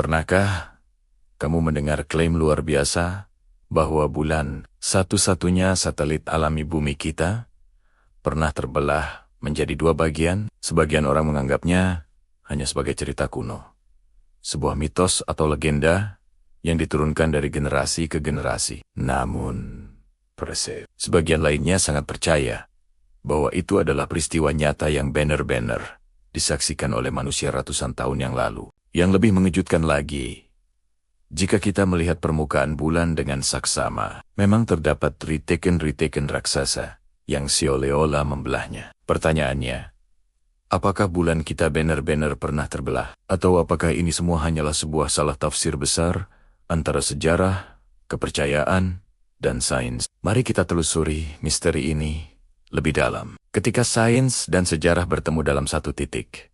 Pernahkah kamu mendengar klaim luar biasa bahwa bulan, satu-satunya satelit alami bumi kita, pernah terbelah menjadi dua bagian? Sebagian orang menganggapnya hanya sebagai cerita kuno, sebuah mitos atau legenda yang diturunkan dari generasi ke generasi. Namun, sebagian lainnya sangat percaya bahwa itu adalah peristiwa nyata yang benar-benar disaksikan oleh manusia ratusan tahun yang lalu. Yang lebih mengejutkan lagi, jika kita melihat permukaan bulan dengan saksama, memang terdapat retaken raksasa yang seolah-olah membelahnya. Pertanyaannya, apakah bulan kita benar-benar pernah terbelah? Atau apakah ini semua hanyalah sebuah salah tafsir besar antara sejarah, kepercayaan, dan sains? Mari kita telusuri misteri ini lebih dalam. Ketika sains dan sejarah bertemu dalam satu titik,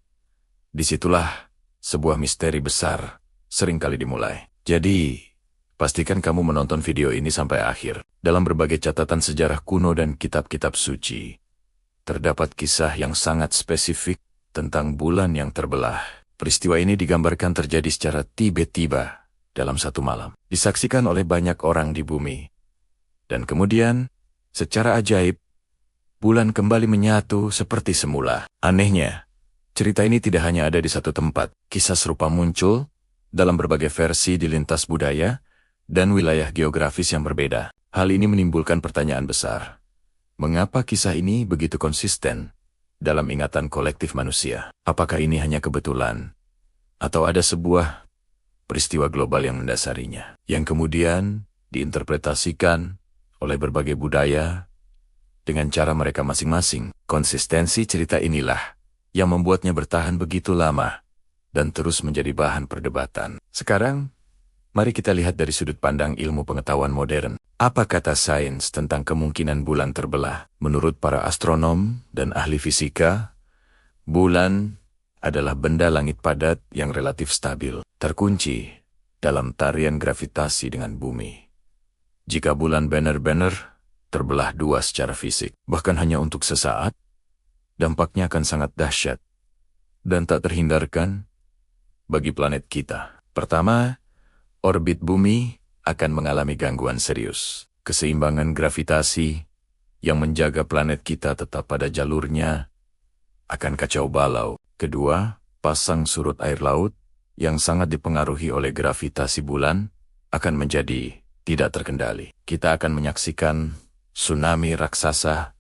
disitulah sebuah misteri besar seringkali dimulai. Jadi, pastikan kamu menonton video ini sampai akhir. Dalam berbagai catatan sejarah kuno dan kitab-kitab suci, terdapat kisah yang sangat spesifik tentang bulan yang terbelah. Peristiwa ini digambarkan terjadi secara tiba-tiba dalam satu malam, disaksikan oleh banyak orang di bumi. Dan kemudian, secara ajaib, bulan kembali menyatu seperti semula. Anehnya, cerita ini tidak hanya ada di satu tempat. Kisah serupa muncul dalam berbagai versi di lintas budaya dan wilayah geografis yang berbeda. Hal ini menimbulkan pertanyaan besar. Mengapa kisah ini begitu konsisten dalam ingatan kolektif manusia? Apakah ini hanya kebetulan? Atau ada sebuah peristiwa global yang mendasarinya, yang kemudian diinterpretasikan oleh berbagai budaya dengan cara mereka masing-masing? Konsistensi cerita inilah yang membuatnya bertahan begitu lama dan terus menjadi bahan perdebatan. Sekarang, mari kita lihat dari sudut pandang ilmu pengetahuan modern. Apa kata sains tentang kemungkinan bulan terbelah? Menurut para astronom dan ahli fisika, bulan adalah benda langit padat yang relatif stabil, terkunci dalam tarian gravitasi dengan bumi. Jika bulan benar-benar terbelah dua secara fisik, bahkan hanya untuk sesaat, dampaknya akan sangat dahsyat dan tak terhindarkan bagi planet kita. Pertama, orbit bumi akan mengalami gangguan serius. Keseimbangan gravitasi yang menjaga planet kita tetap pada jalurnya akan kacau balau. Kedua, pasang surut air laut yang sangat dipengaruhi oleh gravitasi bulan akan menjadi tidak terkendali. Kita akan menyaksikan tsunami raksasa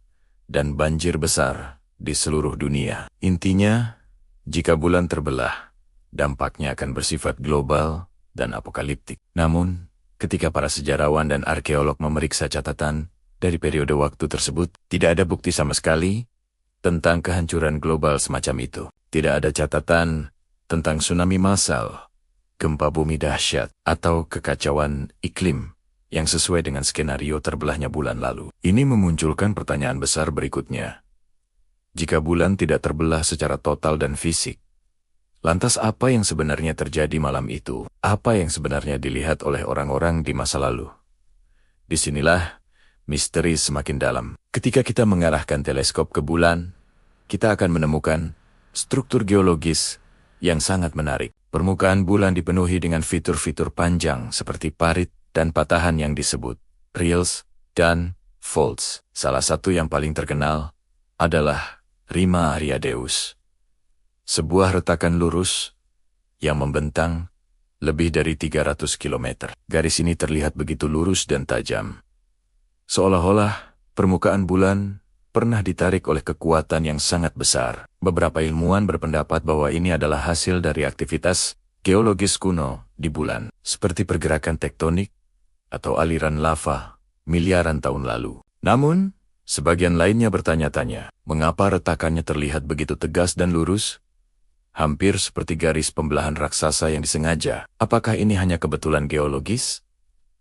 dan banjir besar di seluruh dunia. Intinya, jika bulan terbelah, dampaknya akan bersifat global dan apokaliptik. Namun, ketika para sejarawan dan arkeolog memeriksa catatan dari periode waktu tersebut, tidak ada bukti sama sekali tentang kehancuran global semacam itu. Tidak ada catatan tentang tsunami massal, gempa bumi dahsyat, atau kekacauan iklim yang sesuai dengan skenario terbelahnya bulan lalu. Ini memunculkan pertanyaan besar berikutnya. Jika bulan tidak terbelah secara total dan fisik, lantas apa yang sebenarnya terjadi malam itu? Apa yang sebenarnya dilihat oleh orang-orang di masa lalu? Disinilah misteri semakin dalam. Ketika kita mengarahkan teleskop ke bulan, kita akan menemukan struktur geologis yang sangat menarik. Permukaan bulan dipenuhi dengan fitur-fitur panjang seperti parit dan patahan yang disebut rills dan faults. Salah satu yang paling terkenal adalah Rima Ariadeus, sebuah retakan lurus yang membentang lebih dari 300 km. Garis ini terlihat begitu lurus dan tajam, seolah-olah permukaan bulan pernah ditarik oleh kekuatan yang sangat besar. Beberapa ilmuwan berpendapat bahwa ini adalah hasil dari aktivitas geologis kuno di bulan, seperti pergerakan tektonik atau aliran lava miliaran tahun lalu. Namun, sebagian lainnya bertanya-tanya, mengapa retakannya terlihat begitu tegas dan lurus? Hampir seperti garis pembelahan raksasa yang disengaja. Apakah ini hanya kebetulan geologis?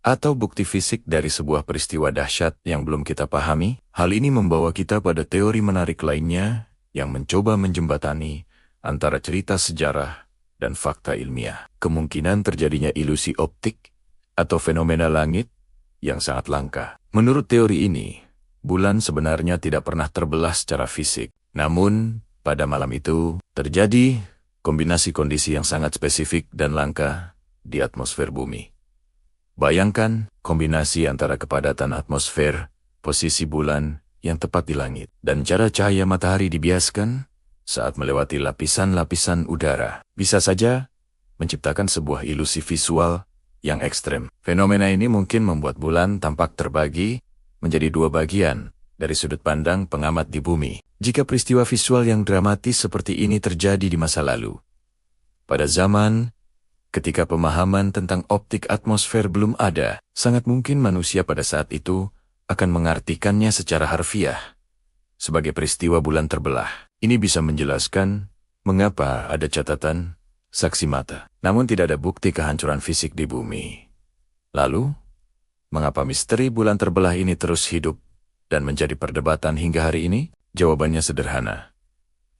Atau bukti fisik dari sebuah peristiwa dahsyat yang belum kita pahami? Hal ini membawa kita pada teori menarik lainnya yang mencoba menjembatani antara cerita sejarah dan fakta ilmiah. Kemungkinan terjadinya ilusi optik atau fenomena langit yang sangat langka. Menurut teori ini, bulan sebenarnya tidak pernah terbelah secara fisik. Namun, pada malam itu, terjadi kombinasi kondisi yang sangat spesifik dan langka di atmosfer bumi. Bayangkan kombinasi antara kepadatan atmosfer, posisi bulan yang tepat di langit, dan cara cahaya matahari dibiaskan saat melewati lapisan-lapisan udara. Bisa saja menciptakan sebuah ilusi visual yang ekstrem. Fenomena ini mungkin membuat bulan tampak terbagi menjadi dua bagian dari sudut pandang pengamat di bumi. Jika peristiwa visual yang dramatis seperti ini terjadi di masa lalu, pada zaman ketika pemahaman tentang optik atmosfer belum ada, sangat mungkin manusia pada saat itu akan mengartikannya secara harfiah sebagai peristiwa bulan terbelah. Ini bisa menjelaskan mengapa ada catatan saksi mata, namun tidak ada bukti kehancuran fisik di bumi. Lalu, mengapa misteri bulan terbelah ini terus hidup dan menjadi perdebatan hingga hari ini? Jawabannya sederhana.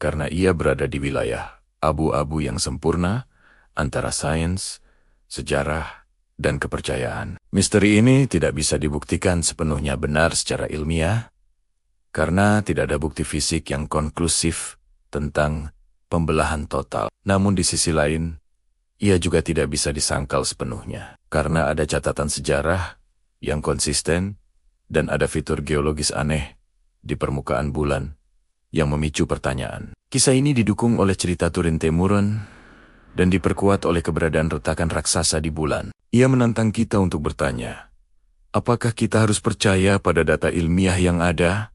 Karena ia berada di wilayah abu-abu yang sempurna antara sains, sejarah, dan kepercayaan. Misteri ini tidak bisa dibuktikan sepenuhnya benar secara ilmiah, karena tidak ada bukti fisik yang konklusif tentang pembelahan total. Namun di sisi lain, ia juga tidak bisa disangkal sepenuhnya, karena ada catatan sejarah yang konsisten dan ada fitur geologis aneh di permukaan bulan yang memicu pertanyaan. Kisah ini didukung oleh cerita Turin Temurun dan diperkuat oleh keberadaan retakan raksasa di bulan. Ia menantang kita untuk bertanya, apakah kita harus percaya pada data ilmiah yang ada,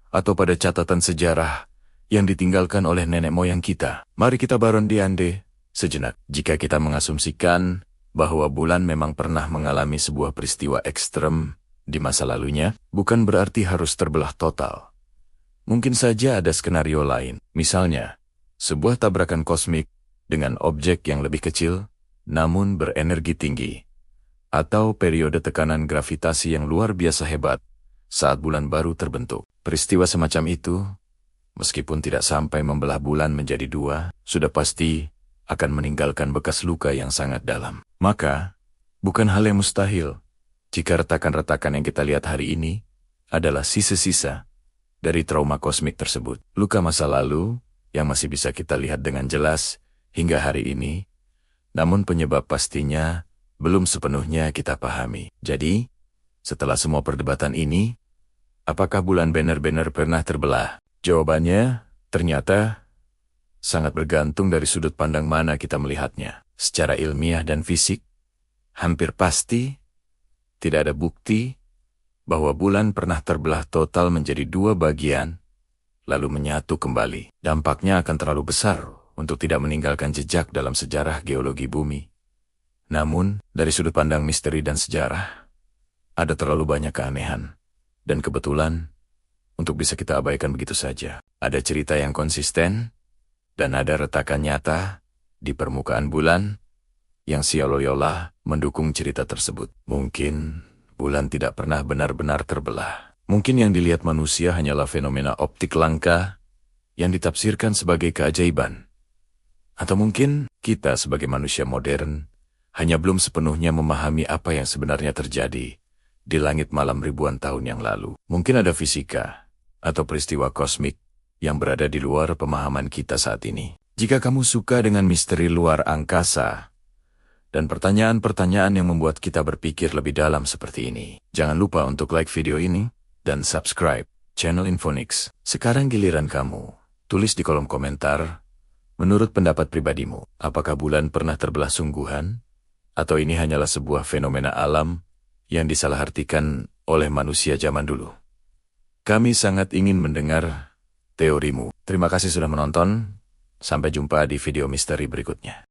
atau pada catatan sejarah yang ditinggalkan oleh nenek moyang kita? Mari kita barondiande sejenak. Jika kita mengasumsikan bahwa bulan memang pernah mengalami sebuah peristiwa ekstrem di masa lalunya, bukan berarti harus terbelah total. Mungkin saja ada skenario lain. Misalnya, sebuah tabrakan kosmik dengan objek yang lebih kecil, namun berenergi tinggi. Atau periode tekanan gravitasi yang luar biasa hebat saat bulan baru terbentuk. Peristiwa semacam itu, meskipun tidak sampai membelah bulan menjadi dua, sudah pasti akan meninggalkan bekas luka yang sangat dalam. Maka, bukan hal yang mustahil jika retakan-retakan yang kita lihat hari ini adalah sisa-sisa dari trauma kosmik tersebut. Luka masa lalu yang masih bisa kita lihat dengan jelas hingga hari ini, namun penyebab pastinya belum sepenuhnya kita pahami. Jadi, setelah semua perdebatan ini, apakah bulan benar-benar pernah terbelah? Jawabannya, ternyata, sangat bergantung dari sudut pandang mana kita melihatnya. Secara ilmiah dan fisik, hampir pasti tidak ada bukti bahwa bulan pernah terbelah total menjadi dua bagian, lalu menyatu kembali. Dampaknya akan terlalu besar untuk tidak meninggalkan jejak dalam sejarah geologi bumi. Namun, dari sudut pandang misteri dan sejarah, ada terlalu banyak keanehan. Dan kebetulan, untuk bisa kita abaikan begitu saja. Ada cerita yang konsisten, dan ada retakan nyata di permukaan bulan yang seolah-olah mendukung cerita tersebut. Mungkin bulan tidak pernah benar-benar terbelah. Mungkin yang dilihat manusia hanyalah fenomena optik langka yang ditafsirkan sebagai keajaiban. Atau mungkin kita sebagai manusia modern hanya belum sepenuhnya memahami apa yang sebenarnya terjadi di langit malam ribuan tahun yang lalu. Mungkin ada fisika atau peristiwa kosmik yang berada di luar pemahaman kita saat ini. Jika kamu suka dengan misteri luar angkasa dan pertanyaan-pertanyaan yang membuat kita berpikir lebih dalam seperti ini, jangan lupa untuk like video ini dan subscribe channel Infonix. Sekarang giliran kamu. Tulis di kolom komentar, menurut pendapat pribadimu, apakah bulan pernah terbelah sungguhan? Atau ini hanyalah sebuah fenomena alam yang disalahartikan oleh manusia zaman dulu? Kami sangat ingin mendengar teorimu. Terima kasih sudah menonton. Sampai jumpa di video misteri berikutnya.